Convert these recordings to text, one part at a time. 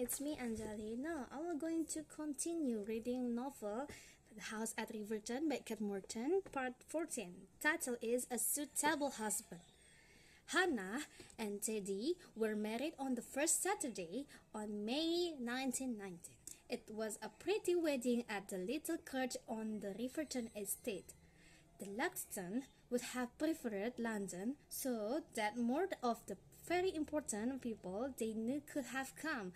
it's me Anjali. Now I'm going to continue reading novel The House at Riverton by Morton, part 14. Title is A Suitable Husband. Hannah and Teddy were married on the first Saturday on May 1990. It was a pretty wedding at the little church on the Riverton estate. The Luxton would have preferred London so that more of the very important people they knew could have come.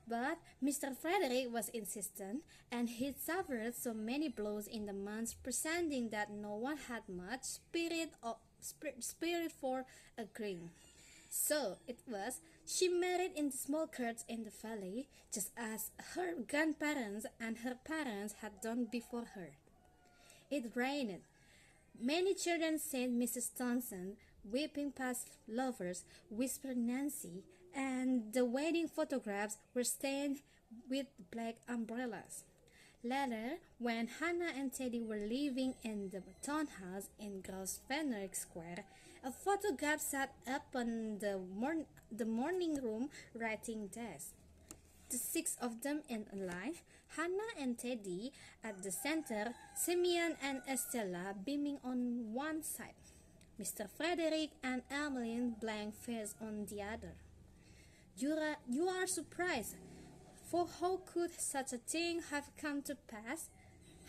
But Mr. Frederick was insistent, and he suffered so many blows in the months preceding that no one had much spirit for agreeing. So it was, she married in the small church in the valley, just as her grandparents and her parents had done before her. It rained. Many children said Mrs. Thompson, weeping past lovers, whispered Nancy, and the wedding photographs were stained with black umbrellas. Later, when Hannah and Teddy were living in the townhouse in Grosvenor Square, a photograph sat up on the morning room writing desk. The six of them in a line, Hannah and Teddy at the center, Simeon and Estella beaming on one side, Mr. Frederick and Emmeline blank-faced on the other. You are surprised, for how could such a thing have come to pass?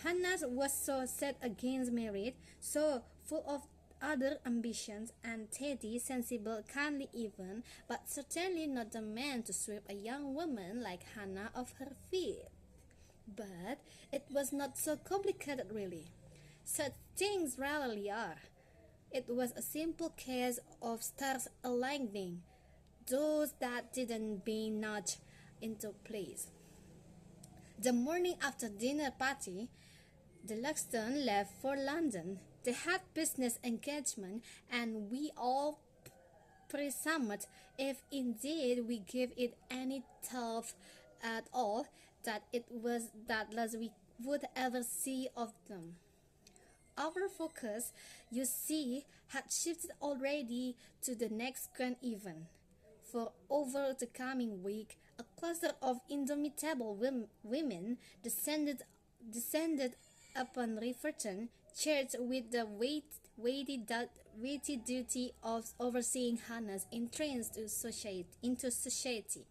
Hannah was so set against marriage, so full of other ambitions, and Teddy sensible, kindly even, but certainly not the man to sweep a young woman like Hannah off her feet. But it was not so complicated really. Such things rarely are. It was a simple case of stars aligning, those that didn't being nudged into place. The morning after dinner party, the Luxton left for London. They had business engagement, and we all presumed, if indeed we gave it any thought at all, that it was that last we would ever see of them. Our focus, you see, had shifted already to the next grand event. For over the coming week, a cluster of indomitable women descended upon Riverton Church with the weighty duty of overseeing Hannah's entrance into society.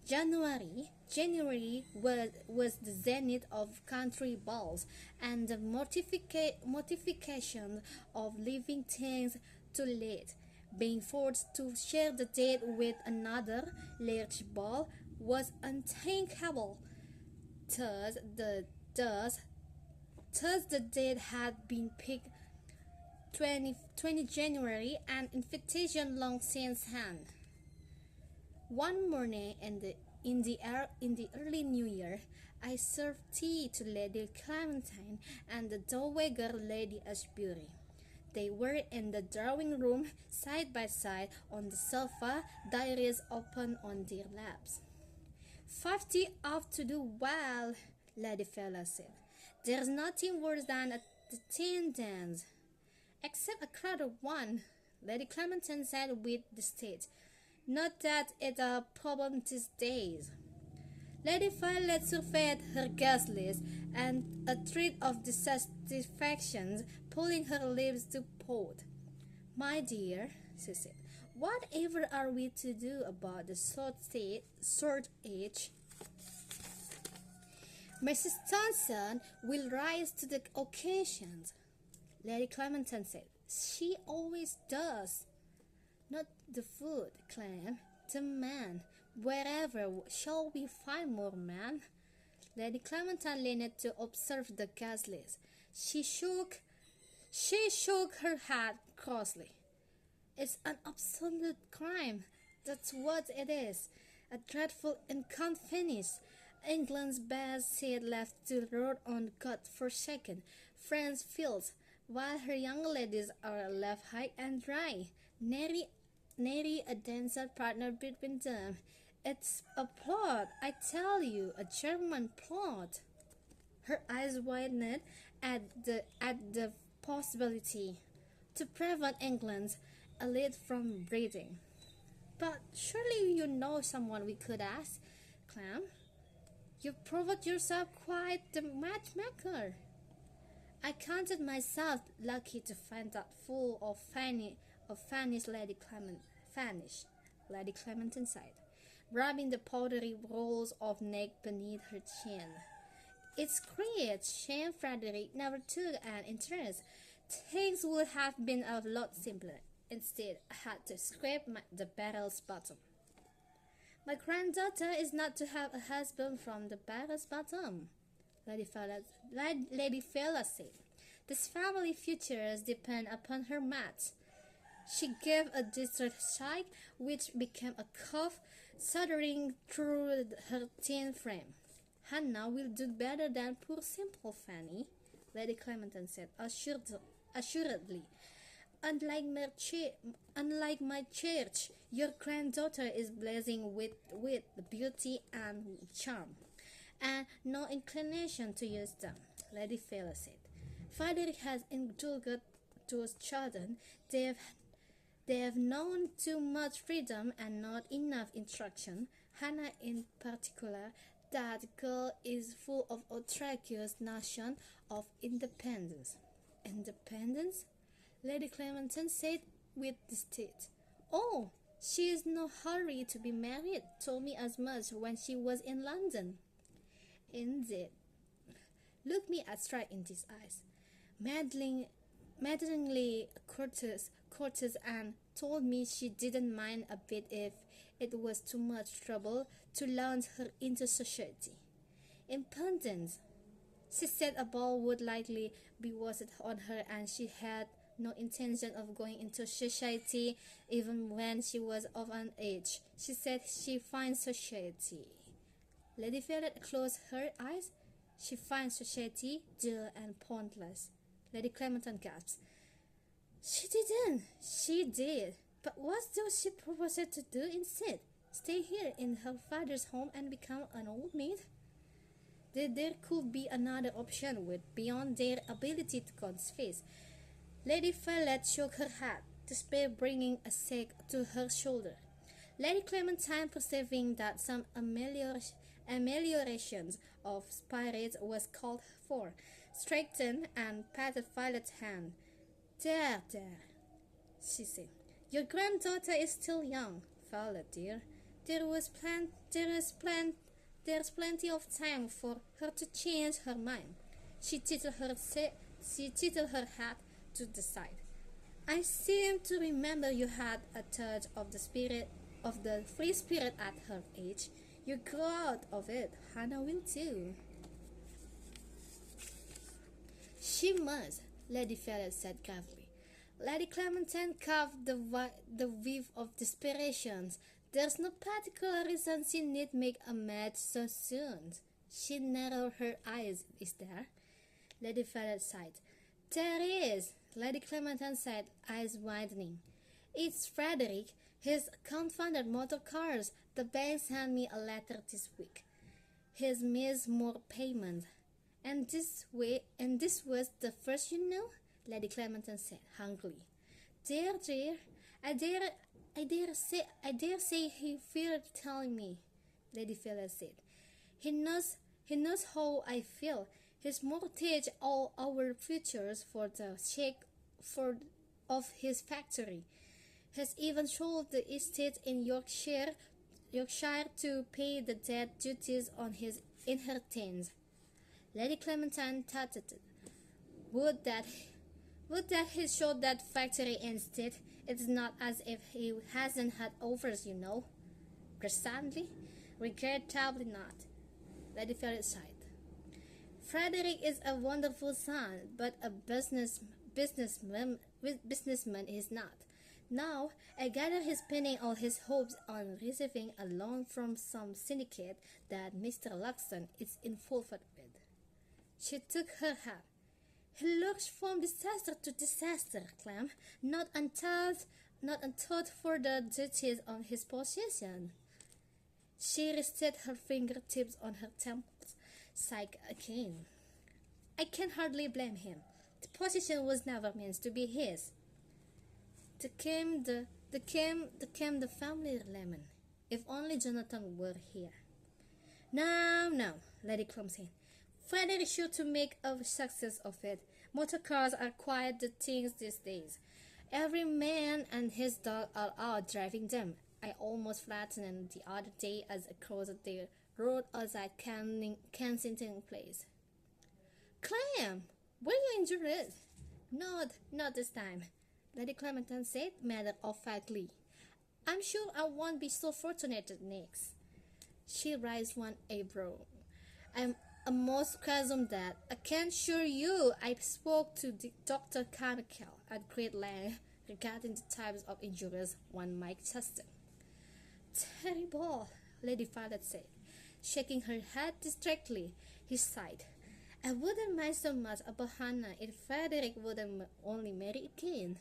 January was the zenith of country balls and the mortification of leaving things too late. Being forced to share the date with another large ball was unthinkable. Thus the date had been picked 20 January, an invitation long since hand. One morning in the early New Year, I served tea to Lady Clementine and the dowager Lady Ashbury. They were in the drawing room, side by side on the sofa, diaries open on their laps. 50 ought to do well, Lady Fella said. There's nothing worse than a teen dance. Except a crowded one, Lady Clementine said with distaste. Not that it's a problem these days. Lady Violet surveyed her guest list and a thread of dissatisfaction, pulling her lips to pout. My dear, she said, whatever are we to do about the shortage? Mrs. Thompson will rise to the occasion, Lady Clementine said. She always does. Not the food, Clem, the man. Wherever shall we find more men? Lady Clementine leaned to observe the guest list. She shook her head crossly. It's an absolute crime. That's what it is. A dreadful inconvenience. England's best seat left to rot on God-forsaken French fields, while her young ladies are left high and dry. Nary a dancer partner between them. It's a plot, I tell you, a German plot. Her eyes widened at the possibility to prevent England's elite from breeding. But surely you know someone we could ask, Clem. "You've proved yourself quite the matchmaker." I counted myself lucky to find that full of Fanny's Lady Clementine sighed, rubbing the powdery rolls of neck beneath her chin. "It's great shame Frederick never took an interest. Things would have been a lot simpler. Instead, I had to scrape the barrel's bottom." "My granddaughter is not to have a husband from the barrel's bottom," Lady Fela said. "This family futures depend upon her match." She gave a distressed sigh, which became a cough, shuddering through her thin frame. "Hannah will do better than poor simple Fanny," Lady Clementine said assuredly. Unlike my church, your granddaughter is blazing with beauty and charm, and no inclination to use them," Lady Fela said. "Frederick has indulged those children. They have known too much freedom and not enough instruction. Hannah in particular. That girl is full of outrageous notion of independence." "Independence?" Lady Clementine said with distaste. "Oh, she is no hurry to be married. Told me as much when she was in London." "Indeed." "Look me straight in these eyes. Maddeningly courteous, and told me she didn't mind a bit if it was too much trouble to launch her into society. Impudence. She said a ball would likely be wasted on her, and she had no intention of going into society even when she was of an age. She said she finds society." Lady Violet closed her eyes. "She finds society dull and pointless," Lady Clementine gasped. "She didn't." "She did. But what does she propose to do instead? Stay here in her father's home and become an old maid?" There could be another option beyond their ability to conceive. Lady Violet shook her head, despair bringing a shake to her shoulder. Lady Clementine, perceiving that some ameliorations of spirits was called for, straightened and patted Violet's hand. There, she said. "Your granddaughter is still young, Violet dear. There's plenty of time for her to change her mind." She tilted her head to the side. "I seem to remember you had a touch of the free spirit at her age. You grow out of it. Hannah will too." "She must," Lady Violet said gravely. Lady Clementine coughed the wave of desperation. "There's no particular reason she need make a match so soon." She narrowed her eyes. "Is there?" Lady Violet sighed. "There is," Lady Clementine said, eyes widening. "It's Frederick. His confounded motor cars. The bank sent me a letter this week. He's missed more payment." And this was the first you knew?" Lady Clementine said hungrily. Dear, I dare say he feared telling me," Lady Violet said. He knows how I feel. He's mortgaged all our futures for the sake of his factory. Has even sold the estate in Yorkshire to pay the debt duties on his inheritance. Lady Clementine tutted. Would that he sold that factory instead? It's not as if he hasn't had offers, you know." "Presently? Regrettably not," Lady Violet sighed. "Frederick is a wonderful son, but a businessman is not. Now, I gather he's pinning all his hopes on receiving a loan from some syndicate that Mr. Luxton is involved with." She took her hat. "He looks from disaster to disaster, Clem, not untaught for the duties of his position." She rested her fingertips on her temples, sighed again. "I can hardly blame him. The position was never meant to be his." The family lemon. If only Jonathan were here. No, no, Lady Clemson. Frederick is sure to make a success of it. Motor cars are quite the things these days. Every man and his dog are out driving them. I almost flattened the other day as I crossed the road outside Kensington Place. Clem, were you injured? Not this time, Lady Clementine said matter-of-factly. I'm sure I won't be so fortunate next. She raised one eyebrow. I'm almost presume that. I can assure you I spoke to Dr. Carmichael at great length regarding the types of injuries one might sustain. Terrible, Lady Violet said, shaking her head distractedly. He sighed. I wouldn't mind so much about Hannah if Frederick wouldn't only marry again.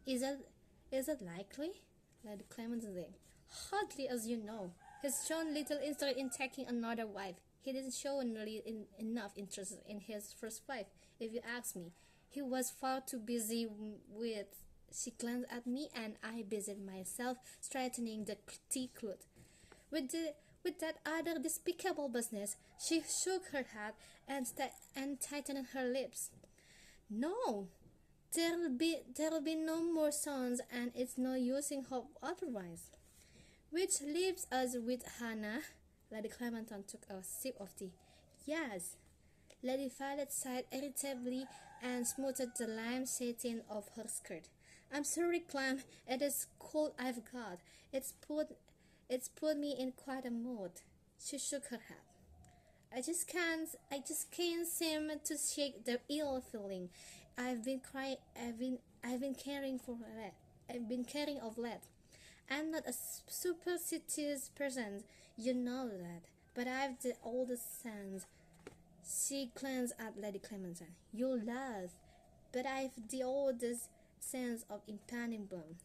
Is it likely? Lady Clement said. Hardly, as you know. He's shown little interest in taking another wife. He didn't show enough interest in his first wife, if you ask me. He was far too busy with... She glanced at me and I busied myself straightening the tea cloth. With that other despicable business, she shook her head and tightened her lips. No, there'll be no more sons, and it's no use in hope otherwise. Which leaves us with Hannah. Lady Clementon took a sip of tea. Yes. Lady Violet sighed irritably and smoothed the lime satin of her skirt. I'm sorry, Clem. It is cold I've got. It's put me in quite a mood. She shook her head. I just can't seem to shake the ill feeling I've been carrying of late. I'm not a superstitious person, you know that, but I've the oldest sense. She glanced at Lady Clementine. You laugh, but I've the oldest sense of impending doom.